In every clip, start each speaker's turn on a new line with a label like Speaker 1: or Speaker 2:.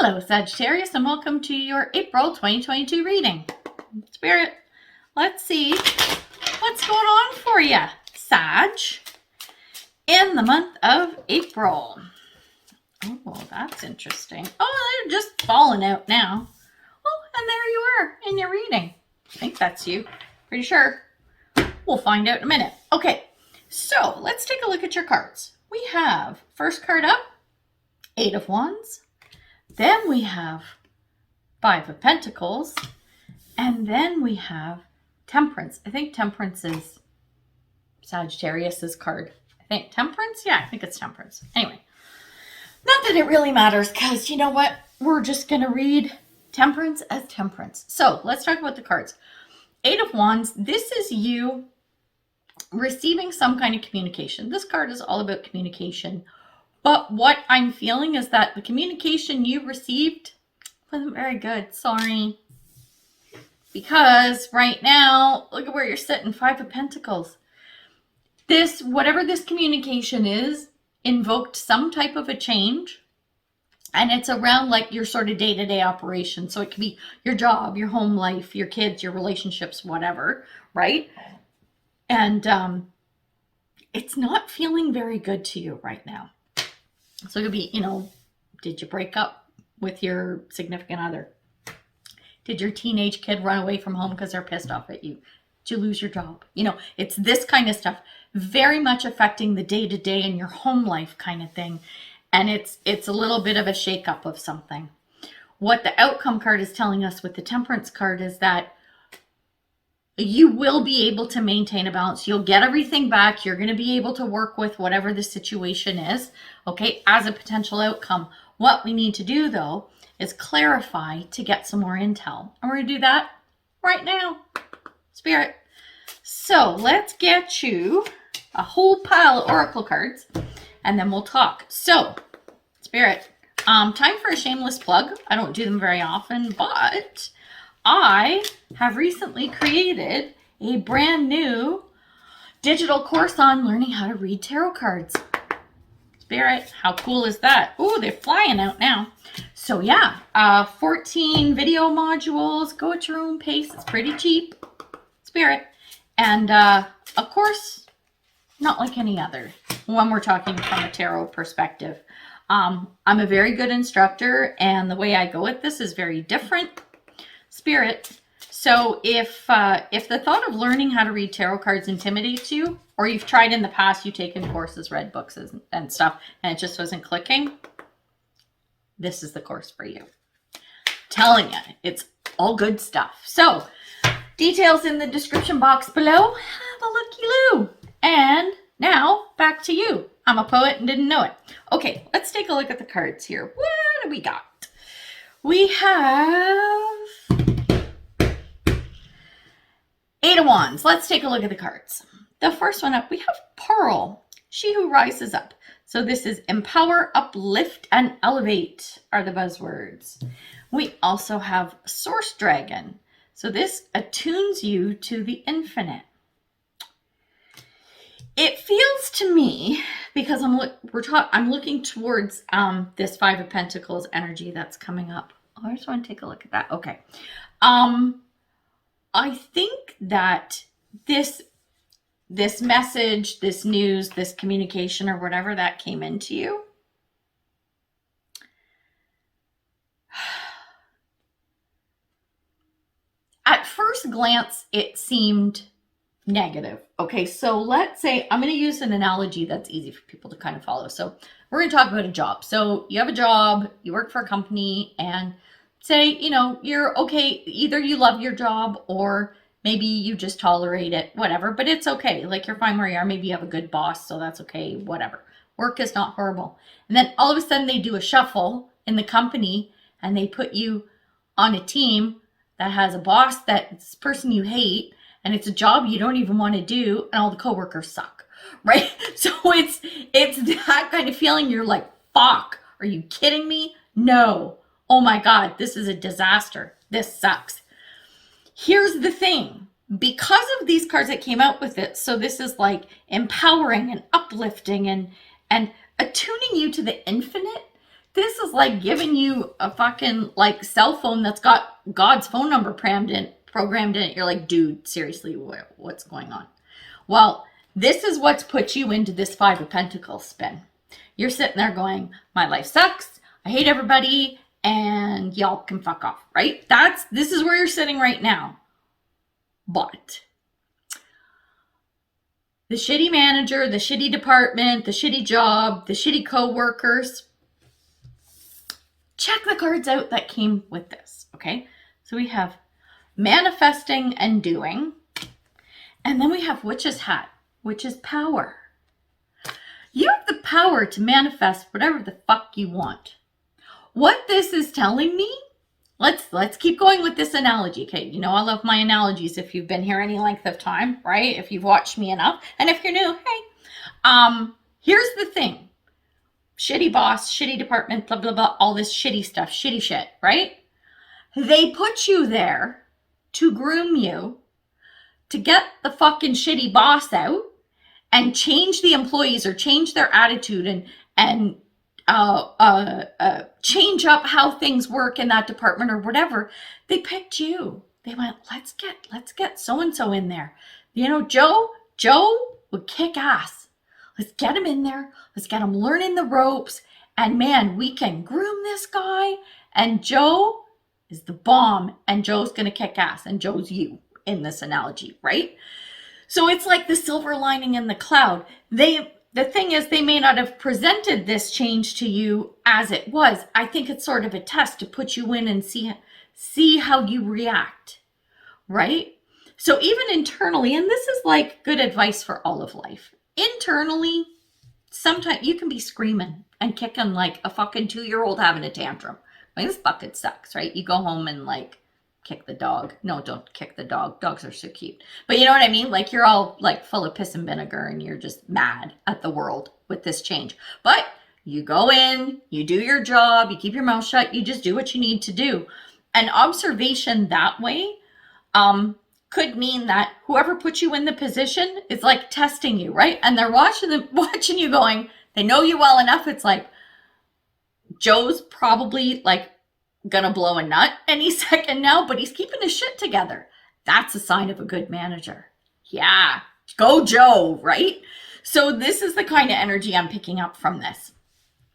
Speaker 1: Hello, Sagittarius, and welcome to your April 2022 reading. Spirit, let's see what's going on for you, Sag, in the month of April. Oh, that's interesting. Oh, they're just falling out now. Oh, and there you are in your reading. I think that's you. Pretty sure. We'll find out in a minute. Okay, so let's take a look at your cards. We have first card up, Eight of Wands. Then we have Five of Pentacles. And then we have Temperance. I think Temperance is Sagittarius's card. I think Temperance? Yeah, I think it's Temperance. Anyway, not that it really matters because you know what? We're just going to read Temperance as Temperance. So let's talk about the cards. Eight of Wands. This is you receiving some kind of communication. This card is all about communication. But what I'm feeling is that the communication you received wasn't very good. Sorry. Because right now, look at where you're sitting. Five of Pentacles. This, whatever this communication is, invoked some type of a change. And it's around like your sort of day-to-day operation. So it could be your job, your home life, your kids, your relationships, whatever, right? And it's not feeling very good to you right now. So it could be, did you break up with your significant other? Did your teenage kid run away from home because they're pissed off at you? Did you lose your job? It's this kind of stuff very much affecting the day-to-day and your home life kind of thing. And it's a little bit of a shakeup of something. What the outcome card is telling us with the Temperance card is that you will be able to maintain a balance. You'll get everything back. You're going to be able to work with whatever the situation is, okay, as a potential outcome. What we need to do, though, is clarify to get some more intel. And we're going to do that right now, Spirit. So let's get you a whole pile of oracle cards, and then we'll talk. So, Spirit, time for a shameless plug. I don't do them very often, but I have recently created a brand new digital course on learning how to read tarot cards. Spirit, how cool is that? Oh, they're flying out now. So yeah, 14 video modules. Go at your own pace. It's pretty cheap, Spirit. And of course, not like any other when we're talking from a tarot perspective. I'm a very good instructor, and the way I go at this is very different, Spirit. So if the thought of learning how to read tarot cards intimidates you, or you've tried in the past, you've taken courses, read books and stuff, and it just wasn't clicking, this is the course for you. Telling you, it's all good stuff. So details in the description box below. Have a looky-loo. And now back to you. I'm a poet and didn't know it. Okay, let's take a look at the cards here. What do we got? We have Eight of Wands. Let's take a look at the cards. The first one up, we have Pearl, she who rises up. So this is empower, uplift, and elevate are the buzzwords. We also have Source Dragon. So this attunes you to the infinite. It feels to me, because I'm looking towards this Five of Pentacles energy that's coming up. Oh, I just want to take a look at that. Okay. I think that this message, this news, this communication, or whatever that came into you, at first glance, it seemed negative. Okay, so let's say, I'm going to use an analogy that's easy for people to kind of follow. So we're going to talk about a job. So you have a job, you work for a company, and say, you're okay. Either you love your job or maybe you just tolerate it, whatever, but it's okay. Like, you're fine where you are. Maybe you have a good boss, so that's okay, whatever. Work is not horrible. And then all of a sudden they do a shuffle in the company and they put you on a team that has a boss that's a person you hate, and it's a job you don't even want to do, and all the coworkers suck, right? So it's that kind of feeling. You're like, fuck, are you kidding me? No. Oh my God, this is a disaster. This sucks. Here's the thing. Because of these cards that came out with it, so this is like empowering and uplifting and attuning you to the infinite. This is like giving you a fucking like cell phone that's got God's phone number programmed in it. You're like, dude, seriously, what's going on? Well, this is what's put you into this Five of Pentacles spin. You're sitting there going, my life sucks. I hate everybody, and y'all can fuck off, right? This is where you're sitting right now. But the shitty manager, the shitty department, the shitty job, the shitty co-workers, check the cards out that came with this, okay? So we have manifesting and doing, and then we have Witch's Hat, which is power. You have the power to manifest whatever the fuck you want. What this is telling me, let's keep going with this analogy, okay? You know I love my analogies if you've been here any length of time, right? If you've watched me enough. And if you're new, hey. Here's the thing. Shitty boss, shitty department, blah, blah, blah, all this shitty stuff, shitty shit, right? They put you there to groom you, to get the fucking shitty boss out and change the employees or change their attitude and change up how things work in that department or whatever. They picked you. They went, let's get so-and-so in there. You know, Joe would kick ass. Let's get him in there. Let's get him learning the ropes. And man, we can groom this guy. And Joe is the bomb. And Joe's going to kick ass. And Joe's you in this analogy, right? So it's like the silver lining in the cloud. The thing is, they may not have presented this change to you as it was. I think it's sort of a test to put you in and see how you react, right? So even internally, and this is like good advice for all of life. Internally, sometimes you can be screaming and kicking like a fucking 2-year-old having a tantrum. I mean, this fucking sucks, right? You go home and like kick the dog. No, don't kick the dog. Dogs are so cute. But you know what I mean? Like you're all like full of piss and vinegar and you're just mad at the world with this change. But you go in, you do your job, you keep your mouth shut, you just do what you need to do. An observation that way could mean that whoever put you in the position is like testing you, right? And they're watching you going, they know you well enough. It's like, Joe's probably like gonna blow a nut any second now, but he's keeping his shit together. That's a sign of a good manager. Yeah, go Joe, right? So this is the kind of energy I'm picking up from this.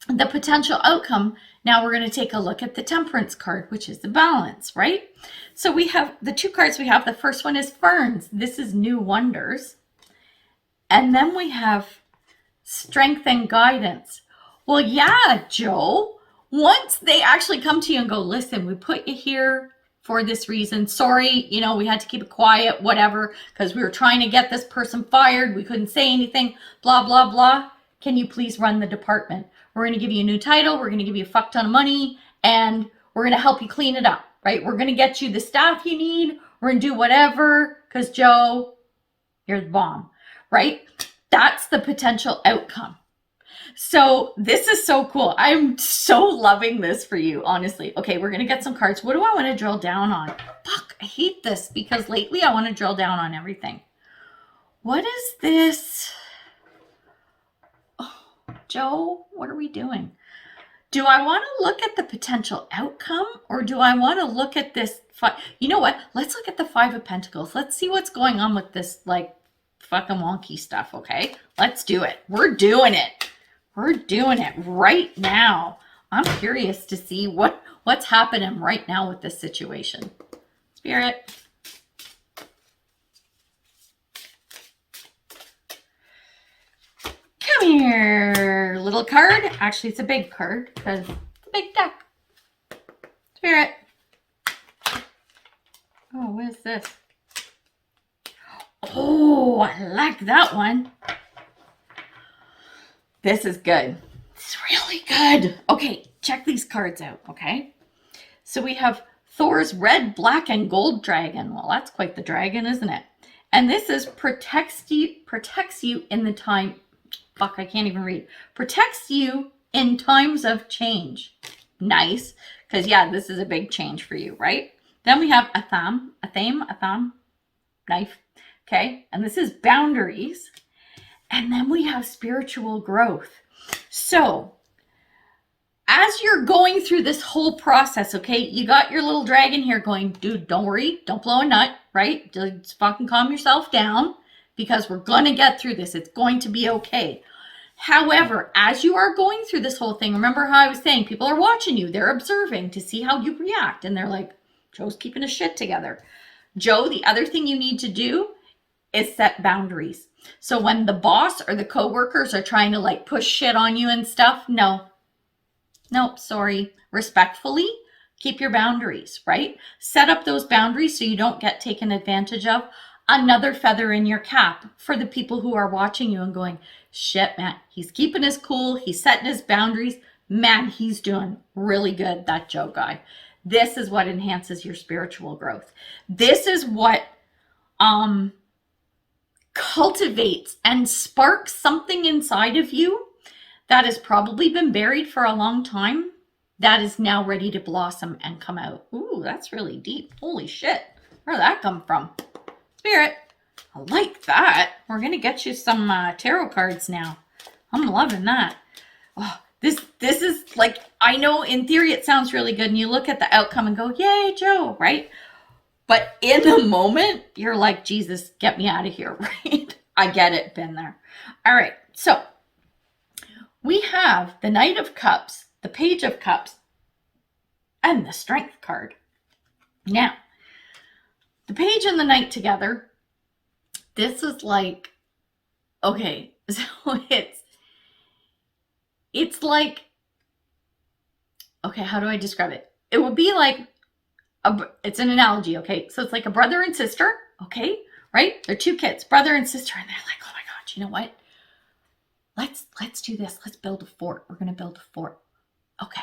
Speaker 1: The potential outcome, now we're going to take a look at the Temperance card, which is the balance, right? So we have the two cards we have. The first one is Ferns. This is New Wonders. And then we have Strength and Guidance. Well, yeah, Joe, once they actually come to you and go, listen, we put you here for this reason. Sorry, you know, we had to keep it quiet, whatever, because we were trying to get this person fired. We couldn't say anything, blah, blah, blah. Can you please run the department? We're going to give you a new title. We're going to give you a fuck ton of money, and we're going to help you clean it up, right? We're going to get you the staff you need. We're going to do whatever, because Joe, you're the bomb, right? That's the potential outcome. So this is so cool. I'm so loving this for you, honestly. Okay, we're going to get some cards. What do I want to drill down on? Fuck, I hate this because lately I want to drill down on everything. What is this? Oh, Joe, what are we doing? Do I want to look at the potential outcome, or do I want to look at this? You know what? Let's look at the Five of Pentacles. Let's see what's going on with this like fucking wonky stuff, okay? Let's do it. We're doing it. We're doing it right now. I'm curious to see what's happening right now with this situation. Spirit. Come here, little card. Actually, it's a big card because it's a big deck. Spirit. Oh, what is this? Oh, I like that one. This is good. It's really good. Okay, check these cards out, okay? So we have Thor's red, black, and gold dragon. Well, that's quite the dragon, isn't it? And this is protects you in the time... Fuck, I can't even read. Protects you in times of change. Nice. Because, yeah, this is a big change for you, right? Then we have a thumb, knife. Okay, and this is boundaries. And then we have spiritual growth. So as you're going through this whole process, okay, you got your little dragon here going, dude, don't worry, don't blow a nut, right? Just fucking calm yourself down because we're going to get through this. It's going to be okay. However, as you are going through this whole thing, remember how I was saying people are watching you, they're observing to see how you react, and they're like, Joe's keeping his shit together. Joe, the other thing you need to do is set boundaries. So when the boss or the coworkers are trying to like push shit on you and stuff, no, sorry. Respectfully, keep your boundaries, right? Set up those boundaries so you don't get taken advantage of. Another feather in your cap for the people who are watching you and going, shit, man, he's keeping his cool. He's setting his boundaries. Man, he's doing really good, that Joe guy. This is what enhances your spiritual growth. This is what cultivates and sparks something inside of you that has probably been buried for a long time that is now ready to blossom and come out. Ooh, that's really deep. Holy shit. Where did that come from? Spirit, I like that. We're going to get you some tarot cards now. I'm loving that. Oh, this is like, I know in theory it sounds really good and you look at the outcome and go, yay, Joe, right? But in the moment, you're like, Jesus, get me out of here, right? I get it, been there. All right, so we have the Knight of Cups, the Page of Cups, and the Strength card. Now, the Page and the Knight together, this is like, okay, so it's like, okay, how do I describe it? It would be like, it's an analogy, okay? So it's like a brother and sister, okay? Right? They're two kids, brother and sister, and they're like, oh my God, you know what? Let's do this. Let's build a fort. We're going to build a fort. Okay.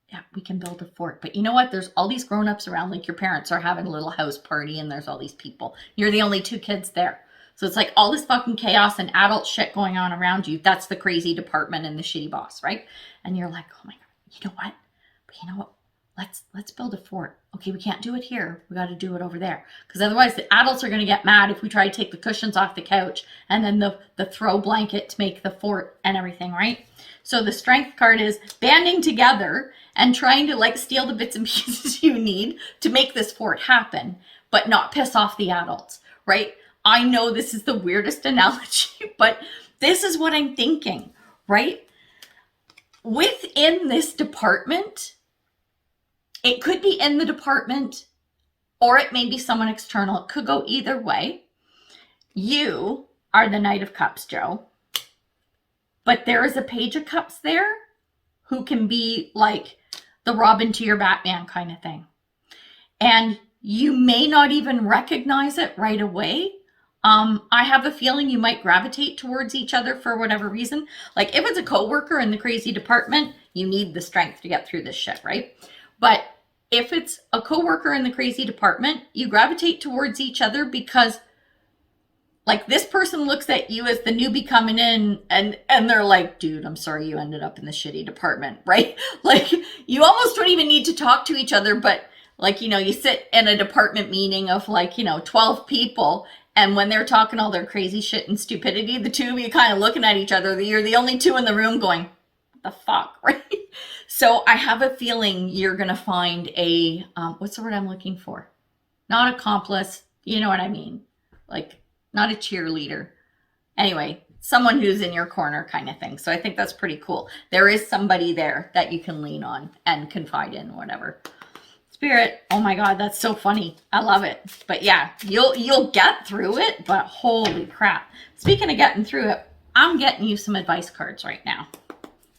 Speaker 1: Yeah, we can build a fort. But you know what? There's all these grown-ups around, like your parents are having a little house party and there's all these people. You're the only two kids there. So it's like all this fucking chaos and adult shit going on around you. That's the crazy department and the shitty boss, right? And you're like, oh my God, you know what? But you know what? Let's build a fort. Okay, we can't do it here. We got to do it over there. Because otherwise the adults are going to get mad if we try to take the cushions off the couch and then the throw blanket to make the fort and everything, right? So the Strength card is banding together and trying to like steal the bits and pieces you need to make this fort happen, but not piss off the adults, right? I know this is the weirdest analogy, but this is what I'm thinking, right? Within this department, it could be in the department or it may be someone external. It could go either way. You are the Knight of Cups, Joe. But there is a Page of Cups there who can be like the Robin to your Batman kind of thing. And you may not even recognize it right away. I have a feeling you might gravitate towards each other for whatever reason. Like if it's a coworker in the crazy department, you need the strength to get through this shit, right? But if it's a coworker in the crazy department, you gravitate towards each other because like this person looks at you as the newbie coming in and they're like, dude, I'm sorry you ended up in the shitty department, right? Like you almost don't even need to talk to each other, but like, you know, you sit in a department meeting of like, 12 people. And when they're talking all their crazy shit and stupidity, the two of you kind of looking at each other, you're the only two in the room going, what the fuck, right? So I have a feeling you're going to find a, what's the word I'm looking for? Not accomplice, you know what I mean? Like, not a cheerleader. Anyway, someone who's in your corner kind of thing. So I think that's pretty cool. There is somebody there that you can lean on and confide in, whatever. Spirit, oh my God, that's so funny. I love it. But yeah, you'll get through it, but holy crap. Speaking of getting through it, I'm getting you some advice cards right now.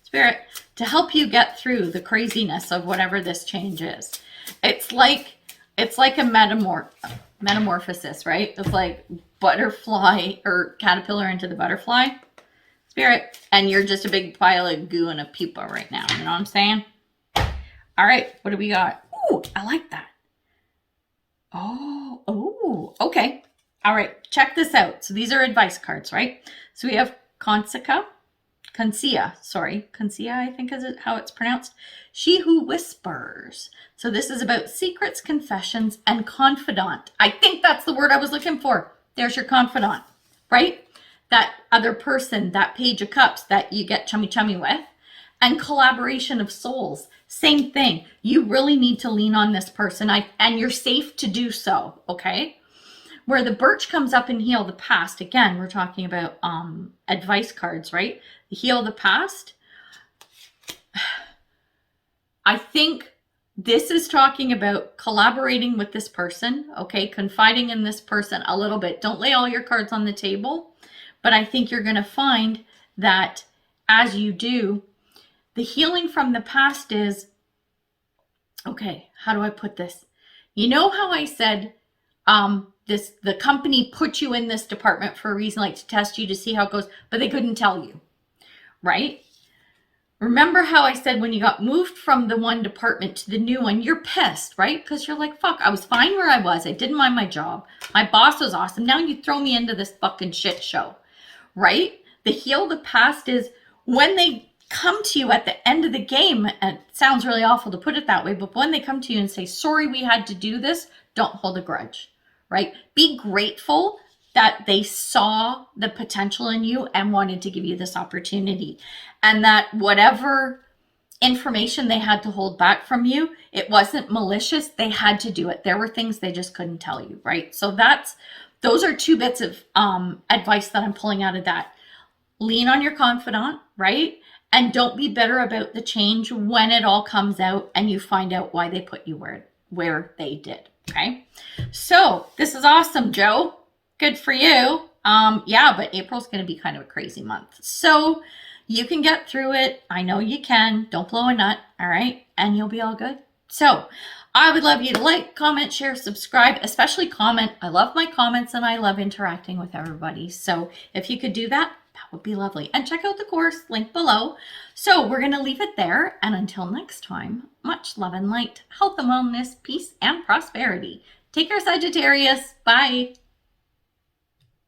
Speaker 1: Spirit, to help you get through the craziness of whatever this change is. It's like a metamorphosis, right? It's like butterfly or caterpillar into the butterfly. Spirit, and you're just a big pile of goo and a pupa right now. You know what I'm saying? All right, what do we got? Ooh, I like that. Oh, okay. All right, check this out. So these are advice cards, right? So we have Consia, I think is how it's pronounced. She who whispers. So this is about secrets, confessions, and confidant. I think that's the word I was looking for. There's your confidant, right? That other person, that Page of Cups that you get chummy with. And collaboration of souls, same thing. You really need to lean on this person, and you're safe to do so, okay? Where the birch comes up and heal the past, again, we're talking about advice cards, right? Heal the past. I think this is talking about collaborating with this person, okay? Confiding in this person a little bit. Don't lay all your cards on the table, but I think you're going to find that as you do, the healing from the past is, okay, how do I put this? You know how I said the company put you in this department for a reason, like to test you, to see how it goes, but they couldn't tell you, right? Remember how I said when you got moved from the one department to the new one, you're pissed, right? Because you're like, fuck, I was fine where I was. I didn't mind my job. My boss was awesome. Now you throw me into this fucking shit show, right? The heal the past is when they come to you at the end of the game, and it sounds really awful to put it that way, but when they come to you and say, sorry, we had to do this, don't hold a grudge, right? Be grateful that they saw the potential in you and wanted to give you this opportunity. And that whatever information they had to hold back from you, it wasn't malicious. They had to do it. There were things they just couldn't tell you, right? So those are two bits of advice that I'm pulling out of that. Lean on your confidant, right? And don't be bitter about the change when it all comes out and you find out why they put you where they did, okay? So this is awesome, Joe. Good for you. Yeah, but April's going to be kind of a crazy month. So you can get through it. I know you can. Don't blow a nut, all right? And you'll be all good. So I would love you to like, comment, share, subscribe, especially comment. I love my comments and I love interacting with everybody. So if you could do that, that would be lovely. And check out the course, link below. So we're going to leave it there. And until next time, much love and light, health and wellness, peace and prosperity. Take care, Sagittarius. Bye.